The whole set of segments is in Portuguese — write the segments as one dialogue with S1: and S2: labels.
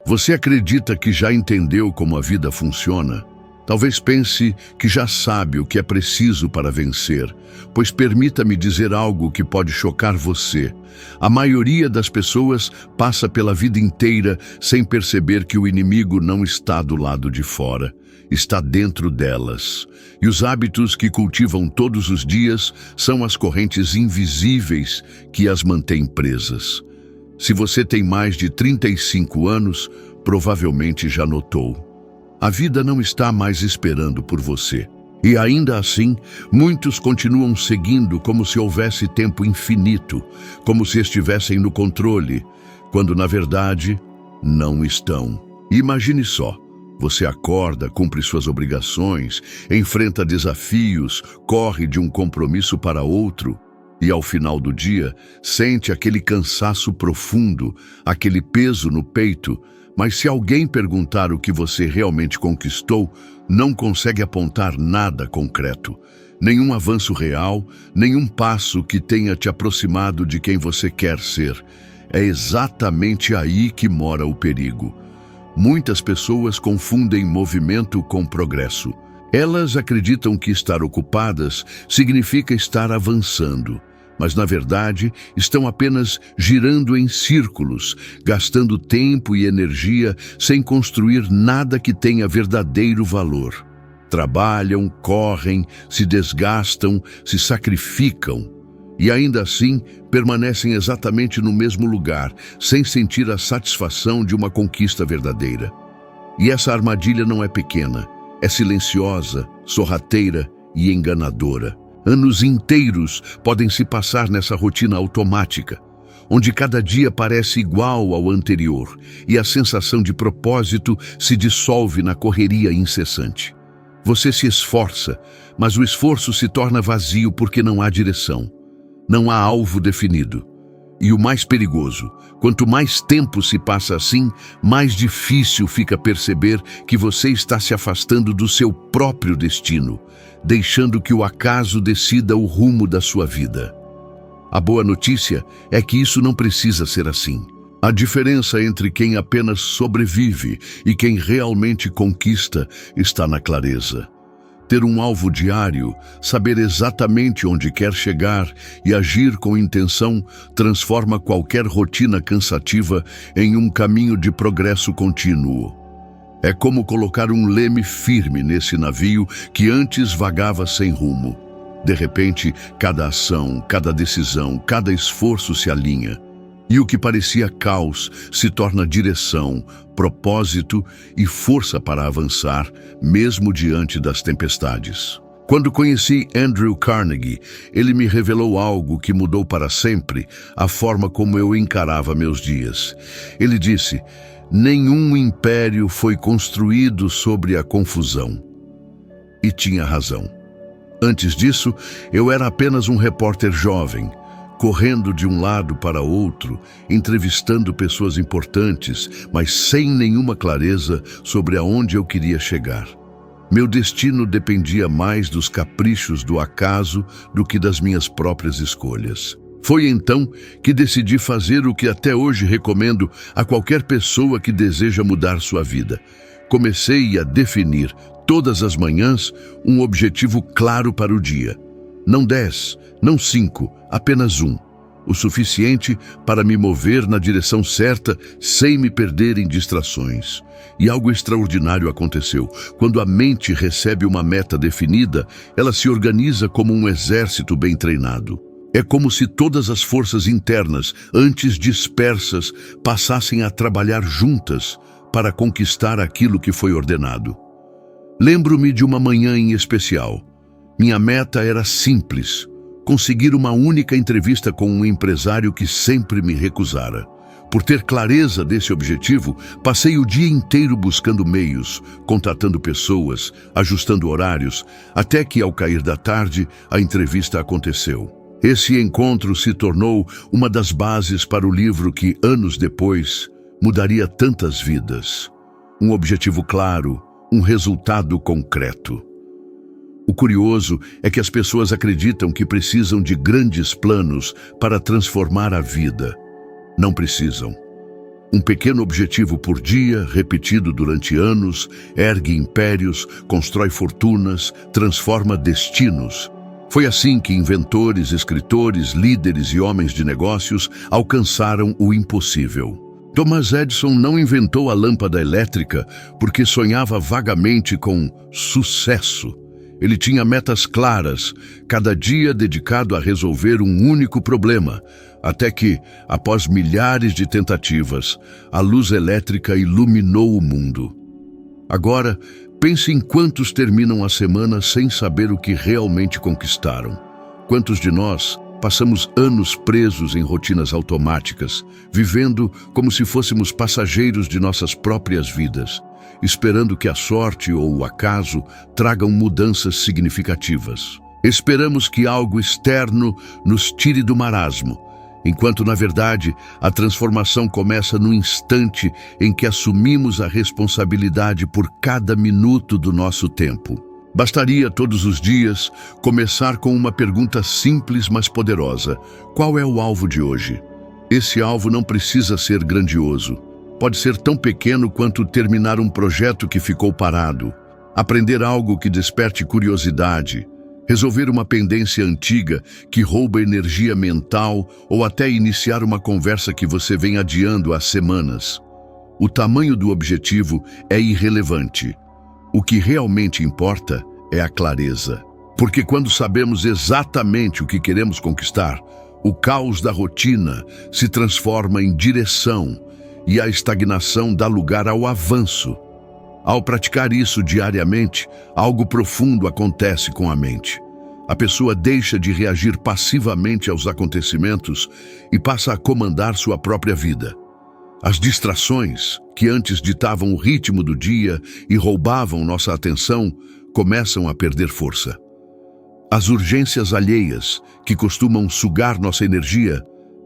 S1: Você acredita que já entendeu como a vida funciona? Talvez pense que já sabe o que é preciso para vencer, pois permita-me dizer algo que pode chocar você. A maioria das pessoas passa pela vida inteira sem perceber que o inimigo não está do lado de fora, está dentro delas. E os hábitos que cultivam todos os dias são as correntes invisíveis que as mantêm presas. Se você tem mais de 35 anos, provavelmente já notou. A vida não está mais esperando por você. E ainda assim, muitos continuam seguindo como se houvesse tempo infinito, como se estivessem no controle, quando na verdade não estão. Imagine só, você acorda, cumpre suas obrigações, enfrenta desafios, corre de um compromisso para outro, e ao final do dia, sente aquele cansaço profundo, aquele peso no peito. Mas se alguém perguntar o que você realmente conquistou, não consegue apontar nada concreto. Nenhum avanço real, nenhum passo que tenha te aproximado de quem você quer ser. É exatamente aí que mora o perigo. Muitas pessoas confundem movimento com progresso. Elas acreditam que estar ocupadas significa estar avançando. Mas, na verdade, estão apenas girando em círculos, gastando tempo e energia sem construir nada que tenha verdadeiro valor. Trabalham, correm, se desgastam, se sacrificam e, ainda assim, permanecem exatamente no mesmo lugar, sem sentir a satisfação de uma conquista verdadeira. E essa armadilha não é pequena, é silenciosa, sorrateira e enganadora. Anos inteiros podem se passar nessa rotina automática, onde cada dia parece igual ao anterior e a sensação de propósito se dissolve na correria incessante. Você se esforça, mas o esforço se torna vazio porque não há direção, não há alvo definido. E o mais perigoso, quanto mais tempo se passa assim, mais difícil fica perceber que você está se afastando do seu próprio destino, deixando que o acaso decida o rumo da sua vida. A boa notícia é que isso não precisa ser assim. A diferença entre quem apenas sobrevive e quem realmente conquista está na clareza. Ter um alvo diário, saber exatamente onde quer chegar e agir com intenção transforma qualquer rotina cansativa em um caminho de progresso contínuo. É como colocar um leme firme nesse navio que antes vagava sem rumo. De repente, cada ação, cada decisão, cada esforço se alinha. E o que parecia caos se torna direção, propósito e força para avançar, mesmo diante das tempestades. Quando conheci Andrew Carnegie, ele me revelou algo que mudou para sempre a forma como eu encarava meus dias. Ele disse: nenhum império foi construído sobre a confusão. E tinha razão. Antes disso, eu era apenas um repórter jovem, correndo de um lado para outro, entrevistando pessoas importantes, mas sem nenhuma clareza sobre aonde eu queria chegar. Meu destino dependia mais dos caprichos do acaso do que das minhas próprias escolhas. Foi então que decidi fazer o que até hoje recomendo a qualquer pessoa que deseja mudar sua vida. Comecei a definir, todas as manhãs, um objetivo claro para o dia. Não 10, não 5, apenas um. O suficiente para me mover na direção certa sem me perder em distrações. E algo extraordinário aconteceu. Quando a mente recebe uma meta definida, ela se organiza como um exército bem treinado. É como se todas as forças internas, antes dispersas, passassem a trabalhar juntas para conquistar aquilo que foi ordenado. Lembro-me de uma manhã em especial. Minha meta era simples: conseguir uma única entrevista com um empresário que sempre me recusara. Por ter clareza desse objetivo, passei o dia inteiro buscando meios, contratando pessoas, ajustando horários, até que, ao cair da tarde, a entrevista aconteceu. Esse encontro se tornou uma das bases para o livro que, anos depois, mudaria tantas vidas. Um objetivo claro, um resultado concreto. O curioso é que as pessoas acreditam que precisam de grandes planos para transformar a vida. Não precisam. Um pequeno objetivo por dia, repetido durante anos, ergue impérios, constrói fortunas, transforma destinos. Foi assim que inventores, escritores, líderes e homens de negócios alcançaram o impossível. Thomas Edison não inventou a lâmpada elétrica porque sonhava vagamente com sucesso. Ele tinha metas claras, cada dia dedicado a resolver um único problema, até que, após milhares de tentativas, a luz elétrica iluminou o mundo. Agora, pense em quantos terminam a semana sem saber o que realmente conquistaram. Quantos de nós passamos anos presos em rotinas automáticas, vivendo como se fôssemos passageiros de nossas próprias vidas, esperando que a sorte ou o acaso tragam mudanças significativas. Esperamos que algo externo nos tire do marasmo, enquanto, na verdade, a transformação começa no instante em que assumimos a responsabilidade por cada minuto do nosso tempo. Bastaria, todos os dias, começar com uma pergunta simples, mas poderosa. Qual é o alvo de hoje? Esse alvo não precisa ser grandioso. Pode ser tão pequeno quanto terminar um projeto que ficou parado, aprender algo que desperte curiosidade, resolver uma pendência antiga que rouba energia mental ou até iniciar uma conversa que você vem adiando há semanas. O tamanho do objetivo é irrelevante. O que realmente importa é a clareza. Porque quando sabemos exatamente o que queremos conquistar, o caos da rotina se transforma em direção e a estagnação dá lugar ao avanço. Ao praticar isso diariamente, algo profundo acontece com a mente. A pessoa deixa de reagir passivamente aos acontecimentos e passa a comandar sua própria vida. As distrações, que antes ditavam o ritmo do dia e roubavam nossa atenção, começam a perder força. As urgências alheias, que costumam sugar nossa energia,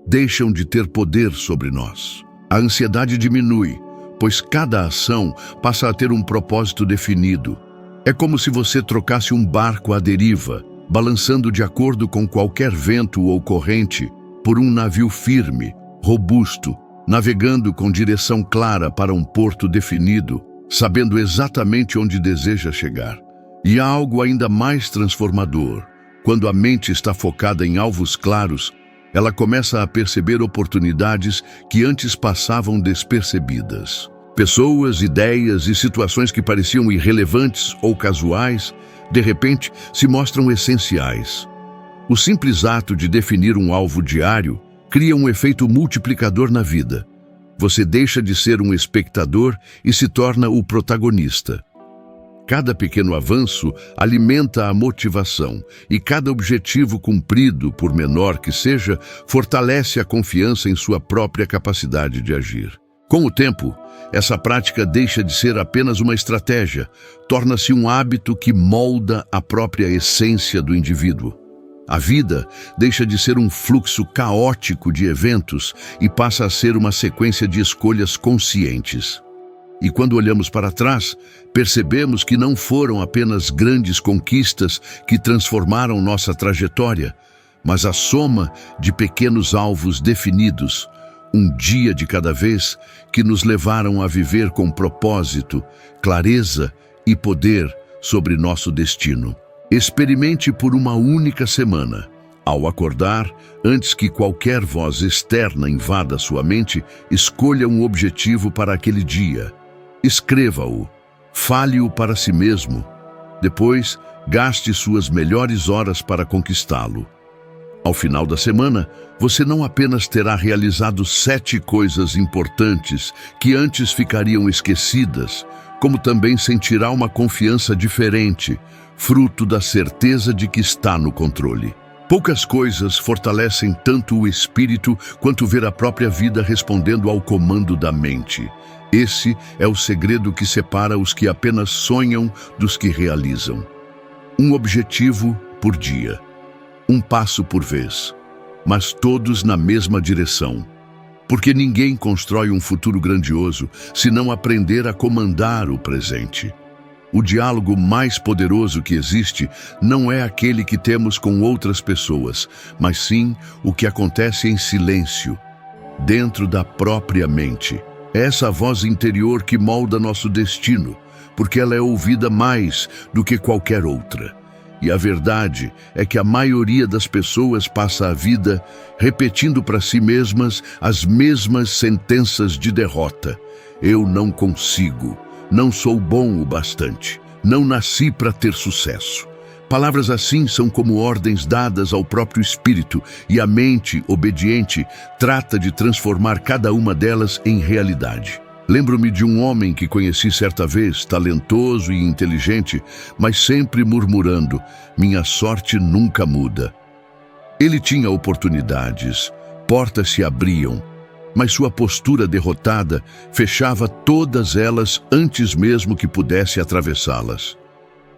S1: deixam de ter poder sobre nós. A ansiedade diminui, pois cada ação passa a ter um propósito definido. É como se você trocasse um barco à deriva, balançando de acordo com qualquer vento ou corrente, por um navio firme, robusto, navegando com direção clara para um porto definido, sabendo exatamente onde deseja chegar. E há algo ainda mais transformador. Quando a mente está focada em alvos claros, ela começa a perceber oportunidades que antes passavam despercebidas. Pessoas, ideias e situações que pareciam irrelevantes ou casuais, de repente, se mostram essenciais. O simples ato de definir um alvo diário cria um efeito multiplicador na vida. Você deixa de ser um espectador e se torna o protagonista. Cada pequeno avanço alimenta a motivação e cada objetivo cumprido, por menor que seja, fortalece a confiança em sua própria capacidade de agir. Com o tempo, essa prática deixa de ser apenas uma estratégia, torna-se um hábito que molda a própria essência do indivíduo. A vida deixa de ser um fluxo caótico de eventos e passa a ser uma sequência de escolhas conscientes. E quando olhamos para trás, percebemos que não foram apenas grandes conquistas que transformaram nossa trajetória, mas a soma de pequenos alvos definidos, um dia de cada vez, que nos levaram a viver com propósito, clareza e poder sobre nosso destino. Experimente por uma única semana. Ao acordar, antes que qualquer voz externa invada sua mente, escolha um objetivo para aquele dia. Escreva-o. Fale-o para si mesmo. Depois, gaste suas melhores horas para conquistá-lo. Ao final da semana, você não apenas terá realizado 7 coisas importantes que antes ficariam esquecidas, como também sentirá uma confiança diferente, fruto da certeza de que está no controle. Poucas coisas fortalecem tanto o espírito quanto ver a própria vida respondendo ao comando da mente. Esse é o segredo que separa os que apenas sonham dos que realizam. Um objetivo por dia, um passo por vez, mas todos na mesma direção. Porque ninguém constrói um futuro grandioso se não aprender a comandar o presente. O diálogo mais poderoso que existe não é aquele que temos com outras pessoas, mas sim o que acontece em silêncio, dentro da própria mente. É essa voz interior que molda nosso destino, porque ela é ouvida mais do que qualquer outra. E a verdade é que a maioria das pessoas passa a vida repetindo para si mesmas as mesmas sentenças de derrota. Eu não consigo, não sou bom o bastante, não nasci para ter sucesso. Palavras assim são como ordens dadas ao próprio espírito, e a mente, obediente, trata de transformar cada uma delas em realidade. Lembro-me de um homem que conheci certa vez, talentoso e inteligente, mas sempre murmurando: minha sorte nunca muda. Ele tinha oportunidades, portas se abriam, mas sua postura derrotada fechava todas elas antes mesmo que pudesse atravessá-las.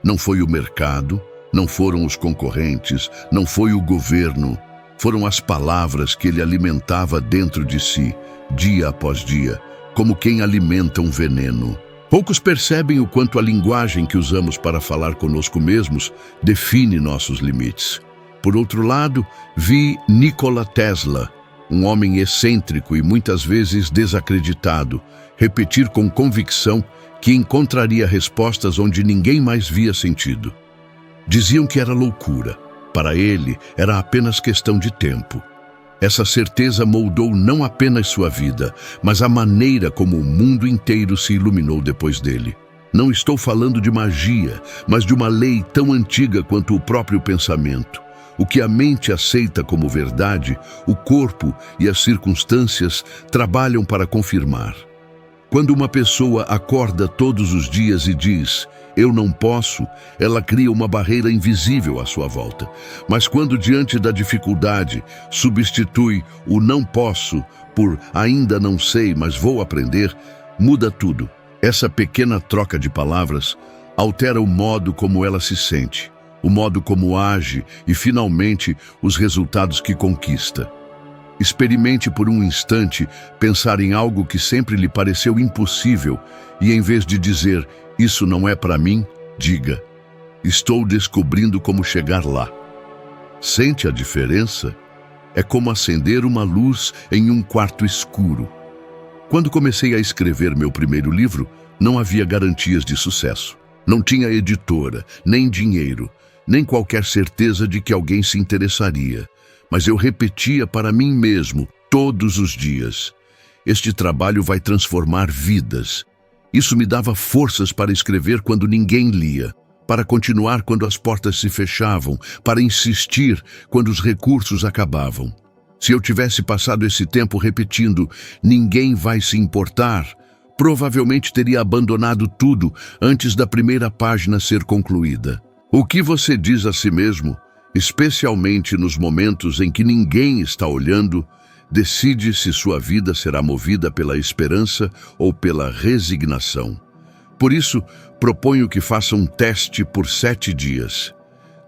S1: Não foi o mercado, não foram os concorrentes, não foi o governo, foram as palavras que ele alimentava dentro de si, dia após dia, como quem alimenta um veneno. Poucos percebem o quanto a linguagem que usamos para falar conosco mesmos define nossos limites. Por outro lado, vi Nikola Tesla, um homem excêntrico e muitas vezes desacreditado, repetir com convicção que encontraria respostas onde ninguém mais via sentido. Diziam que era loucura. Para ele, era apenas questão de tempo. Essa certeza moldou não apenas sua vida, mas a maneira como o mundo inteiro se iluminou depois dele. Não estou falando de magia, mas de uma lei tão antiga quanto o próprio pensamento. O que a mente aceita como verdade, o corpo e as circunstâncias trabalham para confirmar. Quando uma pessoa acorda todos os dias e diz: eu não posso, ela cria uma barreira invisível à sua volta. Mas quando diante da dificuldade substitui o não posso por ainda não sei, mas vou aprender, muda tudo. Essa pequena troca de palavras altera o modo como ela se sente, o modo como age e, finalmente, os resultados que conquista. Experimente por um instante pensar em algo que sempre lhe pareceu impossível e, em vez de dizer "isso não é para mim", diga "estou descobrindo como chegar lá". Sente a diferença? É como acender uma luz em um quarto escuro. Quando comecei a escrever meu primeiro livro, não havia garantias de sucesso. Não tinha editora, nem dinheiro, nem qualquer certeza de que alguém se interessaria. Mas eu repetia para mim mesmo, todos os dias: este trabalho vai transformar vidas. Isso me dava forças para escrever quando ninguém lia, para continuar quando as portas se fechavam, para insistir quando os recursos acabavam. Se eu tivesse passado esse tempo repetindo "ninguém vai se importar", provavelmente teria abandonado tudo antes da primeira página ser concluída. O que você diz a si mesmo, especialmente nos momentos em que ninguém está olhando, decide se sua vida será movida pela esperança ou pela resignação. Por isso, proponho que faça um teste por 7 dias.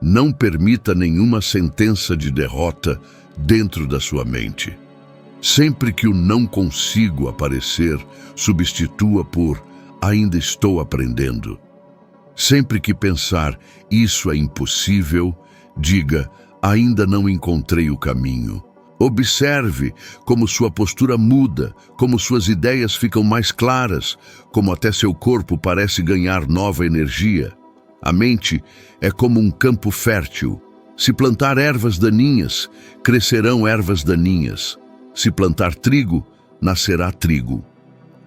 S1: Não permita nenhuma sentença de derrota dentro da sua mente. Sempre que o "não consigo" aparecer, substitua por "ainda estou aprendendo". Sempre que pensar "isso é impossível", diga "ainda não encontrei o caminho". Observe como sua postura muda, como suas ideias ficam mais claras, como até seu corpo parece ganhar nova energia. A mente é como um campo fértil. Se plantar ervas daninhas, crescerão ervas daninhas. Se plantar trigo, nascerá trigo.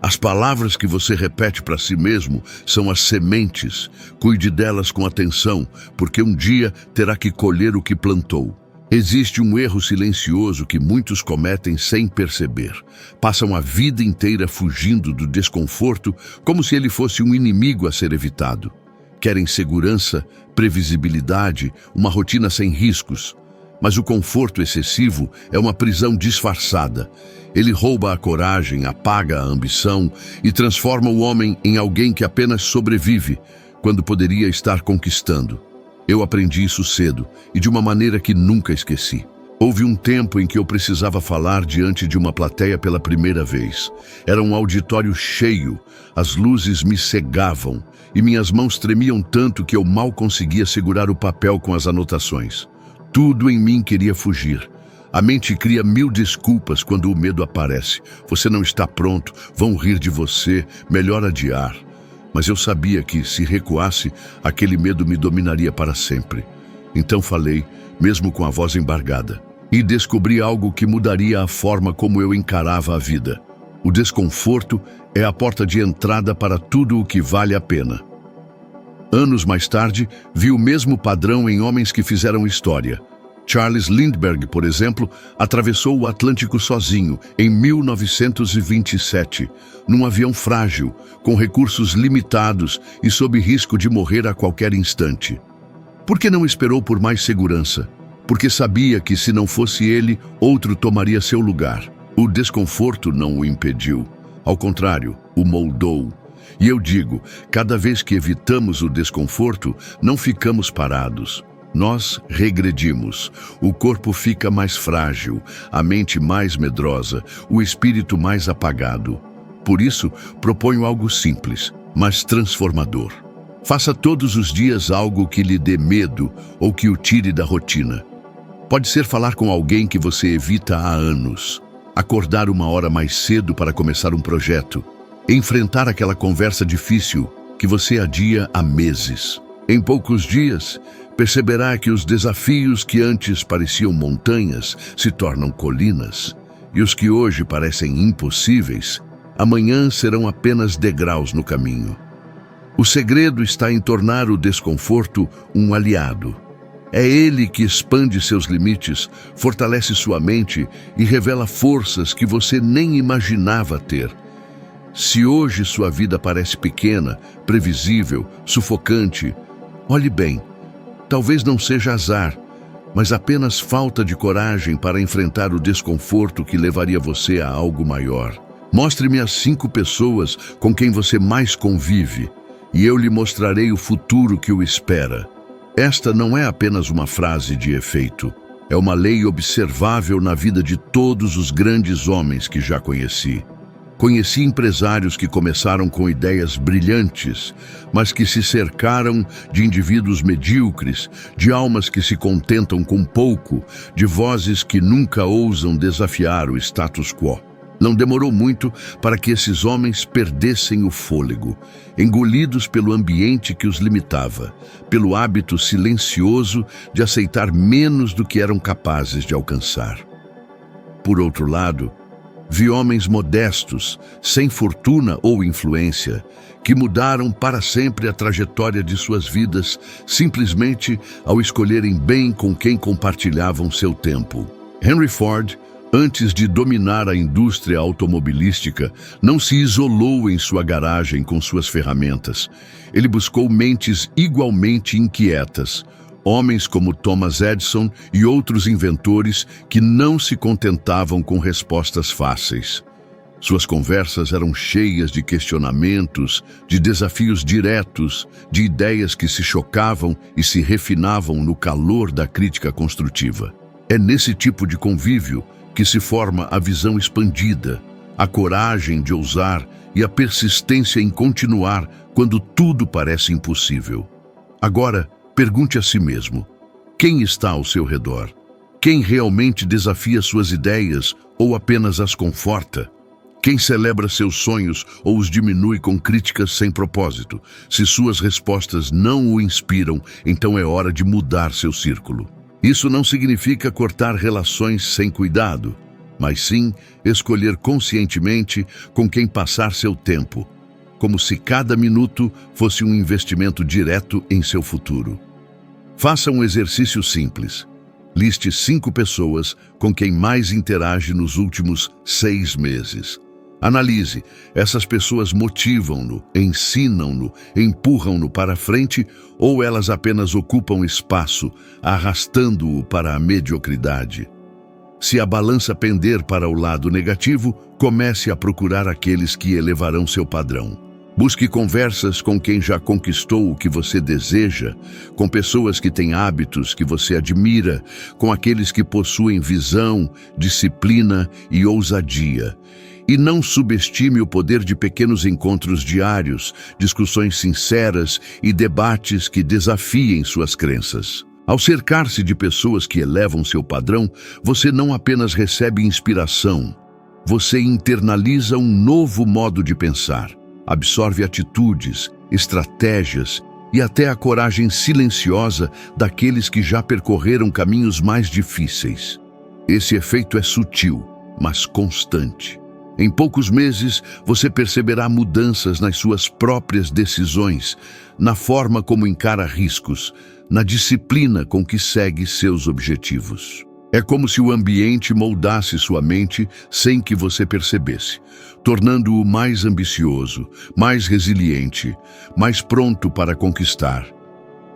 S1: As palavras que você repete para si mesmo são as sementes. Cuide delas com atenção, porque um dia terá que colher o que plantou. Existe um erro silencioso que muitos cometem sem perceber. Passam a vida inteira fugindo do desconforto como se ele fosse um inimigo a ser evitado. Querem segurança, previsibilidade, uma rotina sem riscos. Mas o conforto excessivo é uma prisão disfarçada. Ele rouba a coragem, apaga a ambição e transforma o homem em alguém que apenas sobrevive, quando poderia estar conquistando. Eu aprendi isso cedo e de uma maneira que nunca esqueci. Houve um tempo em que eu precisava falar diante de uma plateia pela primeira vez. Era um auditório cheio, as luzes me cegavam e minhas mãos tremiam tanto que eu mal conseguia segurar o papel com as anotações. Tudo em mim queria fugir. A mente cria 1000 desculpas quando o medo aparece. Você não está pronto, vão rir de você, melhor adiar. Mas eu sabia que, se recuasse, aquele medo me dominaria para sempre. Então falei, mesmo com a voz embargada, e descobri algo que mudaria a forma como eu encarava a vida. O desconforto é a porta de entrada para tudo o que vale a pena. Anos mais tarde, vi o mesmo padrão em homens que fizeram história. Charles Lindbergh, por exemplo, atravessou o Atlântico sozinho em 1927, num avião frágil, com recursos limitados e sob risco de morrer a qualquer instante. Por que não esperou por mais segurança? Porque sabia que, se não fosse ele, outro tomaria seu lugar. O desconforto não o impediu. Ao contrário, o moldou. E eu digo, cada vez que evitamos o desconforto, não ficamos parados. Nós regredimos. O corpo fica mais frágil, a mente mais medrosa, o espírito mais apagado. Por isso, proponho algo simples, mas transformador. Faça todos os dias algo que lhe dê medo ou que o tire da rotina. Pode ser falar com alguém que você evita há anos, acordar 1 hora mais cedo para começar um projeto, enfrentar aquela conversa difícil que você adia há meses. Em poucos dias, perceberá que os desafios que antes pareciam montanhas se tornam colinas, e os que hoje parecem impossíveis, amanhã serão apenas degraus no caminho. O segredo está em tornar o desconforto um aliado. É ele que expande seus limites, fortalece sua mente e revela forças que você nem imaginava ter. Se hoje sua vida parece pequena, previsível, sufocante, olhe bem. Talvez não seja azar, mas apenas falta de coragem para enfrentar o desconforto que levaria você a algo maior. Mostre-me as 5 pessoas com quem você mais convive, e eu lhe mostrarei o futuro que o espera. Esta não é apenas uma frase de efeito. É uma lei observável na vida de todos os grandes homens que já conheci. Conheci empresários que começaram com ideias brilhantes, mas que se cercaram de indivíduos medíocres, de almas que se contentam com pouco, de vozes que nunca ousam desafiar o status quo. Não demorou muito para que esses homens perdessem o fôlego, engolidos pelo ambiente que os limitava, pelo hábito silencioso de aceitar menos do que eram capazes de alcançar. Por outro lado, vi homens modestos, sem fortuna ou influência, que mudaram para sempre a trajetória de suas vidas simplesmente ao escolherem bem com quem compartilhavam seu tempo. Henry Ford, antes de dominar a indústria automobilística, não se isolou em sua garagem com suas ferramentas. Ele buscou mentes igualmente inquietas, homens como Thomas Edison e outros inventores que não se contentavam com respostas fáceis. Suas conversas eram cheias de questionamentos, de desafios diretos, de ideias que se chocavam e se refinavam no calor da crítica construtiva. É nesse tipo de convívio que se forma a visão expandida, a coragem de ousar e a persistência em continuar quando tudo parece impossível. Agora, pergunte a si mesmo: quem está ao seu redor? Quem realmente desafia suas ideias ou apenas as conforta? Quem celebra seus sonhos ou os diminui com críticas sem propósito? Se suas respostas não o inspiram, então é hora de mudar seu círculo. Isso não significa cortar relações sem cuidado, mas sim escolher conscientemente com quem passar seu tempo, como se cada minuto fosse um investimento direto em seu futuro. Faça um exercício simples. Liste 5 pessoas com quem mais interage nos últimos 6 meses. Analise, essas pessoas motivam-no, ensinam-no, empurram-no para frente ou elas apenas ocupam espaço, arrastando-o para a mediocridade? Se a balança pender para o lado negativo, comece a procurar aqueles que elevarão seu padrão. Busque conversas com quem já conquistou o que você deseja, com pessoas que têm hábitos que você admira, com aqueles que possuem visão, disciplina e ousadia. E não subestime o poder de pequenos encontros diários, discussões sinceras e debates que desafiem suas crenças. Ao cercar-se de pessoas que elevam seu padrão, você não apenas recebe inspiração, você internaliza um novo modo de pensar, absorve atitudes, estratégias e até a coragem silenciosa daqueles que já percorreram caminhos mais difíceis. Esse efeito é sutil, mas constante. Em poucos meses, você perceberá mudanças nas suas próprias decisões, na forma como encara riscos, na disciplina com que segue seus objetivos. É como se o ambiente moldasse sua mente sem que você percebesse, tornando-o mais ambicioso, mais resiliente, mais pronto para conquistar.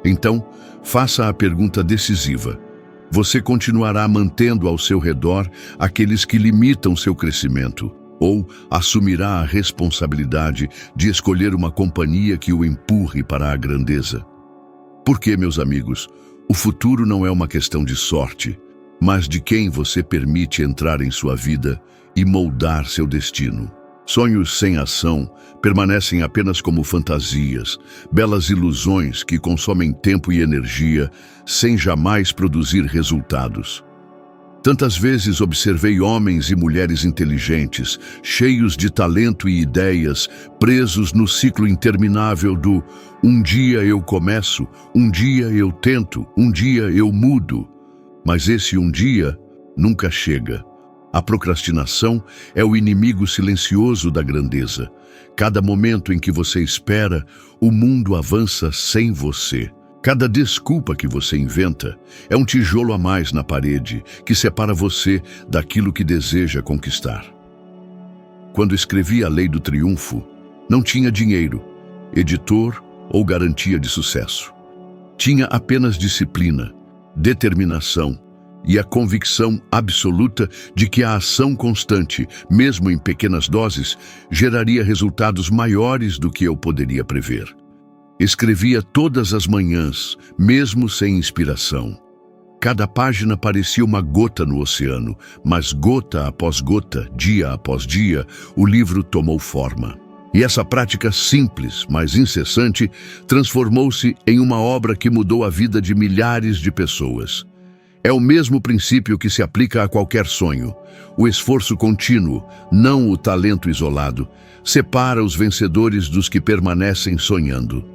S1: Então, faça a pergunta decisiva. Você continuará mantendo ao seu redor aqueles que limitam seu crescimento, ou assumirá a responsabilidade de escolher uma companhia que o empurre para a grandeza? Porque, meus amigos, o futuro não é uma questão de sorte, mas de quem você permite entrar em sua vida e moldar seu destino. Sonhos sem ação permanecem apenas como fantasias, belas ilusões que consomem tempo e energia sem jamais produzir resultados. Tantas vezes observei homens e mulheres inteligentes, cheios de talento e ideias, presos no ciclo interminável do um dia eu começo, um dia eu tento, um dia eu mudo. Mas esse um dia nunca chega. A procrastinação é o inimigo silencioso da grandeza. Cada momento em que você espera, o mundo avança sem você. Cada desculpa que você inventa é um tijolo a mais na parede que separa você daquilo que deseja conquistar. Quando escrevi A Lei do Triunfo, não tinha dinheiro, editor ou garantia de sucesso. Tinha apenas disciplina, determinação e a convicção absoluta de que a ação constante, mesmo em pequenas doses, geraria resultados maiores do que eu poderia prever. Escrevia todas as manhãs, mesmo sem inspiração. Cada página parecia uma gota no oceano, mas gota após gota, dia após dia, o livro tomou forma. E essa prática simples, mas incessante, transformou-se em uma obra que mudou a vida de milhares de pessoas. É o mesmo princípio que se aplica a qualquer sonho. O esforço contínuo, não o talento isolado, separa os vencedores dos que permanecem sonhando.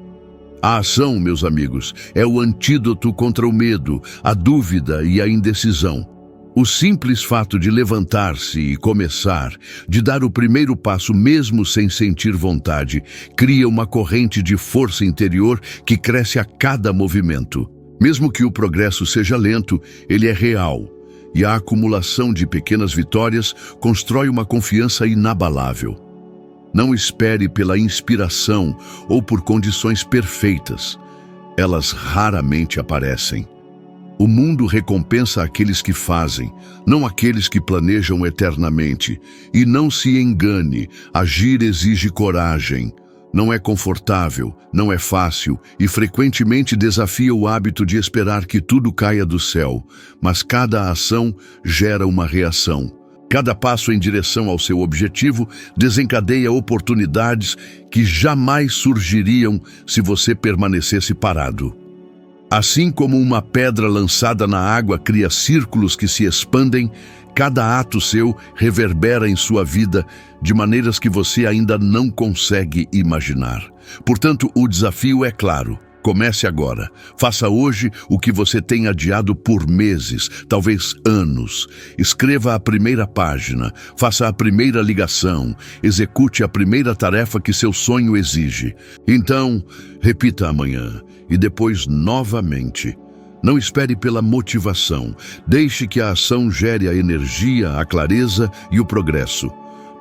S1: A ação, meus amigos, é o antídoto contra o medo, a dúvida e a indecisão. O simples fato de levantar-se e começar, de dar o primeiro passo mesmo sem sentir vontade, cria uma corrente de força interior que cresce a cada movimento. Mesmo que o progresso seja lento, ele é real, e a acumulação de pequenas vitórias constrói uma confiança inabalável. Não espere pela inspiração ou por condições perfeitas. Elas raramente aparecem. O mundo recompensa aqueles que fazem, não aqueles que planejam eternamente. E não se engane, agir exige coragem. Não é confortável, não é fácil e frequentemente desafia o hábito de esperar que tudo caia do céu. Mas cada ação gera uma reação. Cada passo em direção ao seu objetivo desencadeia oportunidades que jamais surgiriam se você permanecesse parado. Assim como uma pedra lançada na água cria círculos que se expandem, cada ato seu reverbera em sua vida de maneiras que você ainda não consegue imaginar. Portanto, o desafio é claro. Comece agora. Faça hoje o que você tem adiado por meses, talvez anos. Escreva a primeira página, faça a primeira ligação, execute a primeira tarefa que seu sonho exige. Então, repita amanhã e depois novamente. Não espere pela motivação. Deixe que a ação gere a energia, a clareza e o progresso.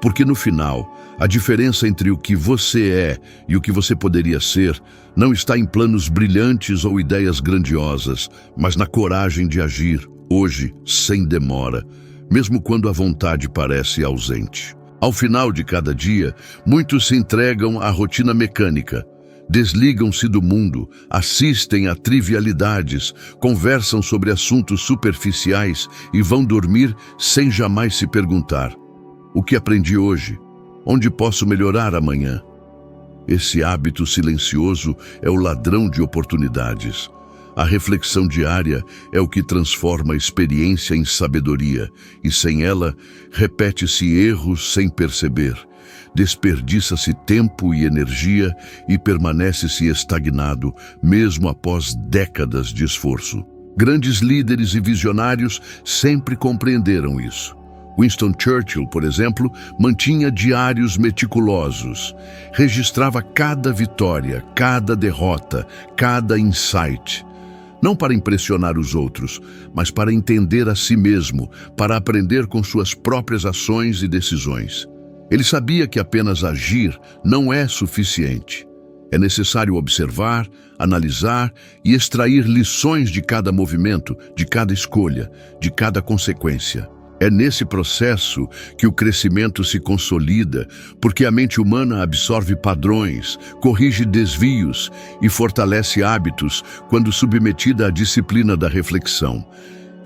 S1: Porque no final, a diferença entre o que você é e o que você poderia ser não está em planos brilhantes ou ideias grandiosas, mas na coragem de agir, hoje, sem demora, mesmo quando a vontade parece ausente. Ao final de cada dia, muitos se entregam à rotina mecânica, desligam-se do mundo, assistem a trivialidades, conversam sobre assuntos superficiais e vão dormir sem jamais se perguntar: o que aprendi hoje? Onde posso melhorar amanhã? Esse hábito silencioso é o ladrão de oportunidades. A reflexão diária é o que transforma a experiência em sabedoria, e sem ela, repete-se erros sem perceber. Desperdiça-se tempo e energia e permanece-se estagnado, mesmo após décadas de esforço. Grandes líderes e visionários sempre compreenderam isso. Winston Churchill, por exemplo, mantinha diários meticulosos. Registrava cada vitória, cada derrota, cada insight. Não para impressionar os outros, mas para entender a si mesmo, para aprender com suas próprias ações e decisões. Ele sabia que apenas agir não é suficiente. É necessário observar, analisar e extrair lições de cada movimento, de cada escolha, de cada consequência. É nesse processo que o crescimento se consolida, porque a mente humana absorve padrões, corrige desvios e fortalece hábitos quando submetida à disciplina da reflexão.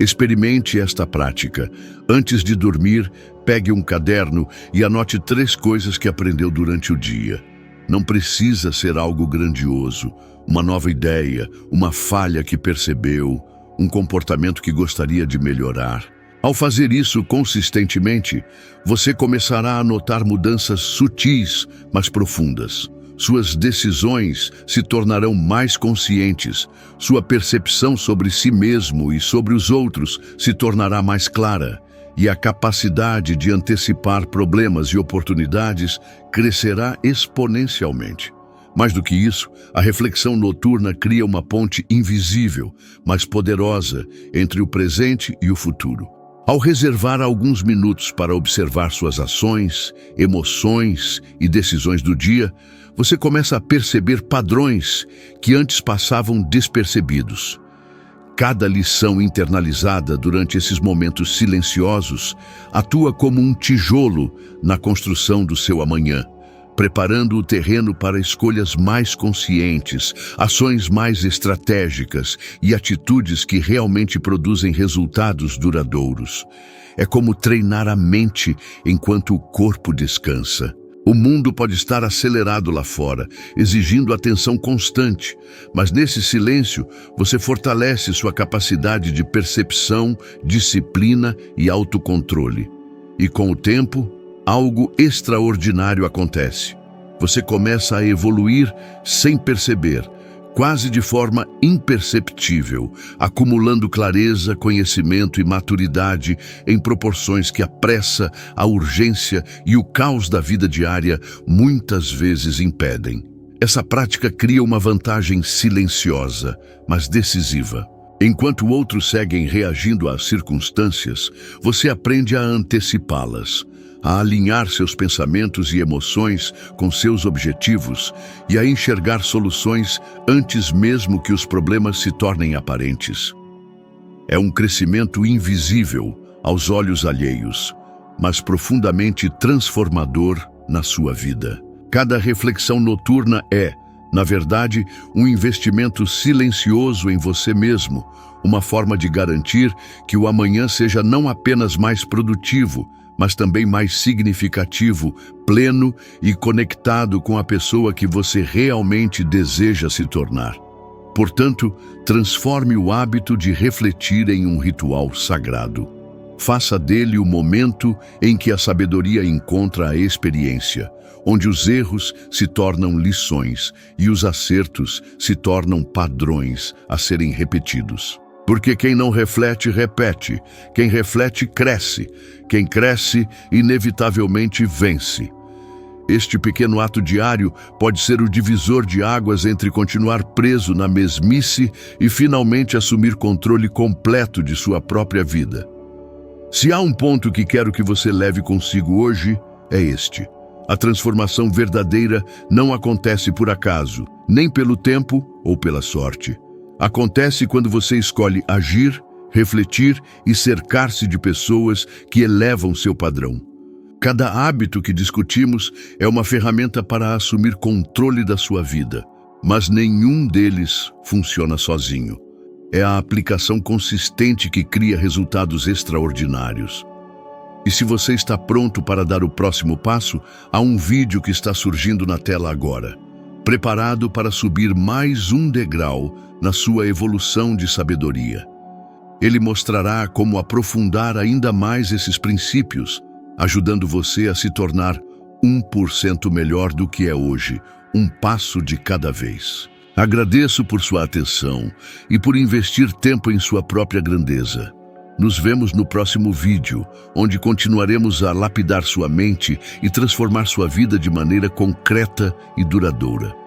S1: Experimente esta prática. Antes de dormir, pegue um caderno e anote 3 coisas que aprendeu durante o dia. Não precisa ser algo grandioso, uma nova ideia, uma falha que percebeu, um comportamento que gostaria de melhorar. Ao fazer isso consistentemente, você começará a notar mudanças sutis, mas profundas. Suas decisões se tornarão mais conscientes, sua percepção sobre si mesmo e sobre os outros se tornará mais clara, e a capacidade de antecipar problemas e oportunidades crescerá exponencialmente. Mais do que isso, a reflexão noturna cria uma ponte invisível, mas poderosa, entre o presente e o futuro. Ao reservar alguns minutos para observar suas ações, emoções e decisões do dia, você começa a perceber padrões que antes passavam despercebidos. Cada lição internalizada durante esses momentos silenciosos atua como um tijolo na construção do seu amanhã, preparando o terreno para escolhas mais conscientes, ações mais estratégicas e atitudes que realmente produzem resultados duradouros. É como treinar a mente enquanto o corpo descansa. O mundo pode estar acelerado lá fora, exigindo atenção constante, mas nesse silêncio você fortalece sua capacidade de percepção, disciplina e autocontrole. E com o tempo, algo extraordinário acontece. Você começa a evoluir sem perceber, quase de forma imperceptível, acumulando clareza, conhecimento e maturidade em proporções que a pressa, a urgência e o caos da vida diária muitas vezes impedem. Essa prática cria uma vantagem silenciosa, mas decisiva. Enquanto outros seguem reagindo às circunstâncias, você aprende a antecipá-las, a alinhar seus pensamentos e emoções com seus objetivos e a enxergar soluções antes mesmo que os problemas se tornem aparentes. É um crescimento invisível aos olhos alheios, mas profundamente transformador na sua vida. Cada reflexão noturna é, na verdade, um investimento silencioso em você mesmo, uma forma de garantir que o amanhã seja não apenas mais produtivo, mas também mais significativo, pleno e conectado com a pessoa que você realmente deseja se tornar. Portanto, transforme o hábito de refletir em um ritual sagrado. Faça dele o momento em que a sabedoria encontra a experiência, onde os erros se tornam lições e os acertos se tornam padrões a serem repetidos. Porque quem não reflete, repete. Quem reflete, cresce. Quem cresce, inevitavelmente vence. Este pequeno ato diário pode ser o divisor de águas entre continuar preso na mesmice e finalmente assumir controle completo de sua própria vida. Se há um ponto que quero que você leve consigo hoje, é este. A transformação verdadeira não acontece por acaso, nem pelo tempo ou pela sorte. Acontece quando você escolhe agir, refletir e cercar-se de pessoas que elevam seu padrão. Cada hábito que discutimos é uma ferramenta para assumir controle da sua vida, mas nenhum deles funciona sozinho. É a aplicação consistente que cria resultados extraordinários. E se você está pronto para dar o próximo passo, há um vídeo que está surgindo na tela agora. preparado para subir mais um degrau na sua evolução de sabedoria. Ele mostrará como aprofundar ainda mais esses princípios, ajudando você a se tornar 1% melhor do que é hoje, um passo de cada vez. Agradeço por sua atenção e por investir tempo em sua própria grandeza. Nos vemos no próximo vídeo, onde continuaremos a lapidar sua mente e transformar sua vida de maneira concreta e duradoura.